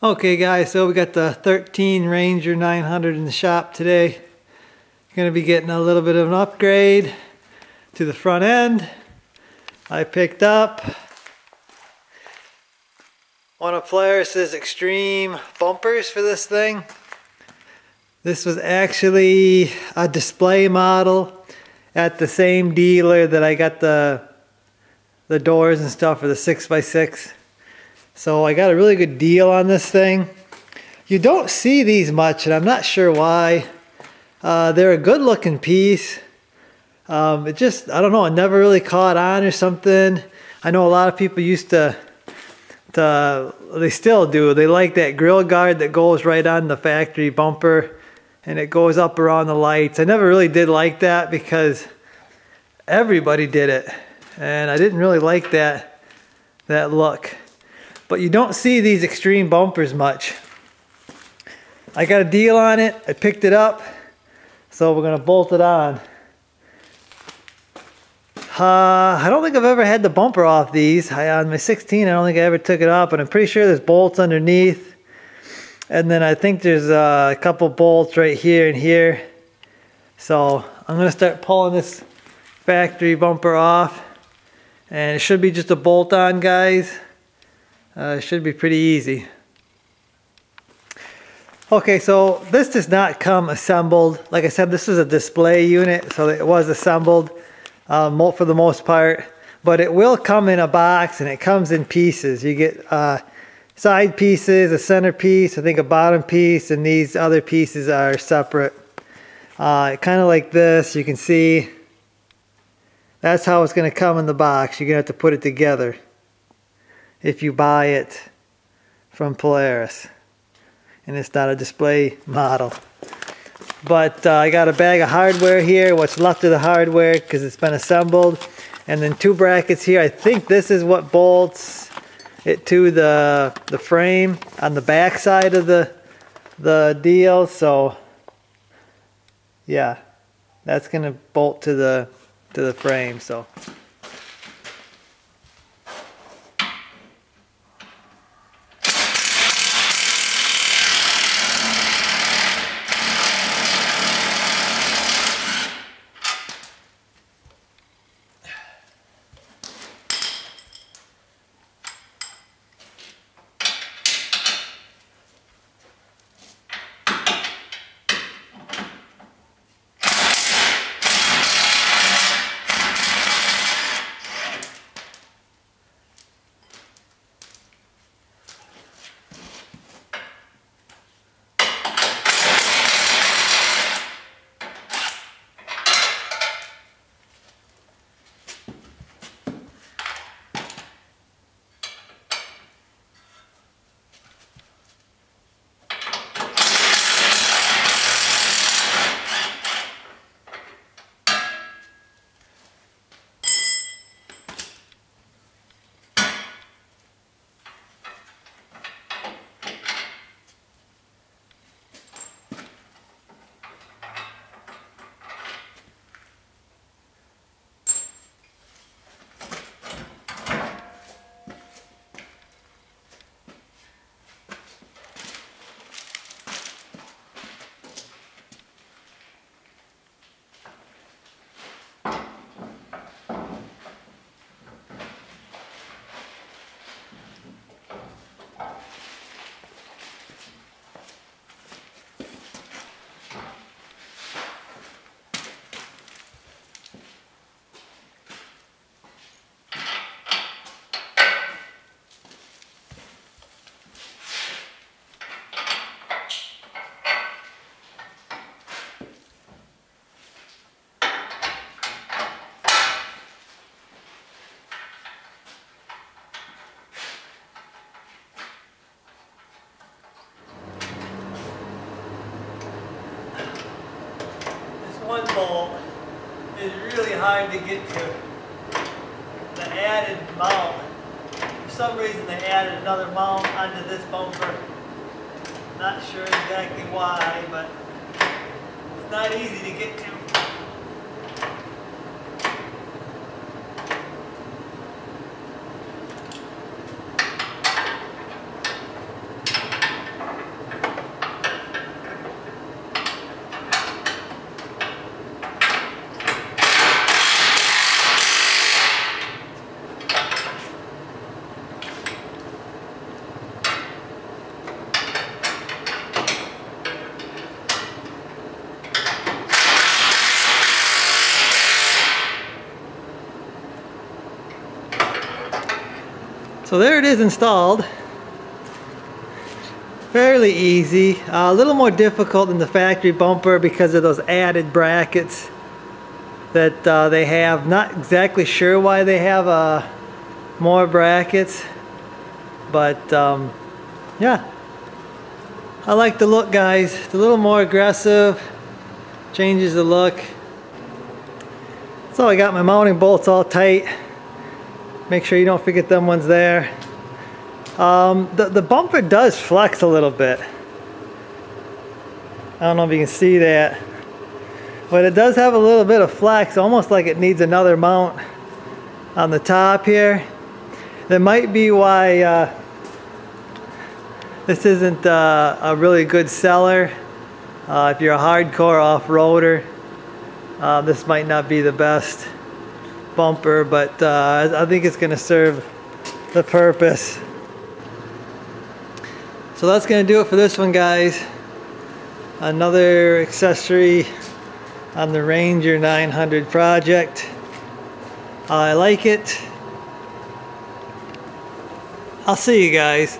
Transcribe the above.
Okay guys, so we got the 13 Ranger 900 in the shop today. Going to be getting a little bit of an upgrade to the front end. I picked up one of Polaris's extreme bumpers for this thing. This was actually a display model at the same dealer that I got the doors and stuff for the 6x6. So I got a really good deal on this thing. You don't see these much, and I'm not sure why. They're a good looking piece. It just, I don't know, it never really caught on or something. I know a lot of people used to they still do. They like that grill guard that goes right on the factory bumper and it goes up around the lights. I never really did like that because everybody did it. And I didn't really like that look. But you don't see these extreme bumpers much. I got a deal on it. I picked it up. So we're going to bolt it on. I don't think I've ever had the bumper off these. On my 16, I don't think I ever took it off, but I'm pretty sure there's bolts underneath. And then I think there's a couple bolts right here and here. So I'm going to start pulling this factory bumper off. And it should be just a bolt on, guys. It should be pretty easy. Okay, so this does not come assembled. Like I said, this is a display unit, so it was assembled for the most part. But it will come in a box, and it comes in pieces. You get side pieces, a center piece, I think a bottom piece, and these other pieces are separate. Kind of like this, you can see. That's how it's going to come in the box. You're going to have to put it together if you buy it from Polaris. And it's not a display model. But I got a bag of hardware here, what's left of the hardware because it's been assembled. And then 2 brackets here. I think this is what bolts it to the frame on the back side of the deal. So yeah, that's going to bolt to the frame. So one bolt is really hard to get to. The added mount is some reason they added another mount onto this bumper. Not sure exactly why, but it's not easy to get to. So there it is installed. Fairly easy. A little more difficult than the factory bumper because of those added brackets that they have. Not exactly sure why they have more brackets, but yeah, I like the look, guys. It's a little more aggressive, changes the look. So I got my mounting bolts all tight. Make sure you don't forget them ones there. The bumper does flex a little bit. I don't know if you can see that, but it does have a little bit of flex, almost like it needs another mount on the top here. That might be why this isn't a really good seller. If you're a hardcore off-roader, this might not be the best bumper, but I think it's going to serve the purpose. So that's going to do it for this one, guys. Another accessory on the Ranger 900 project. I like it. I'll see you guys.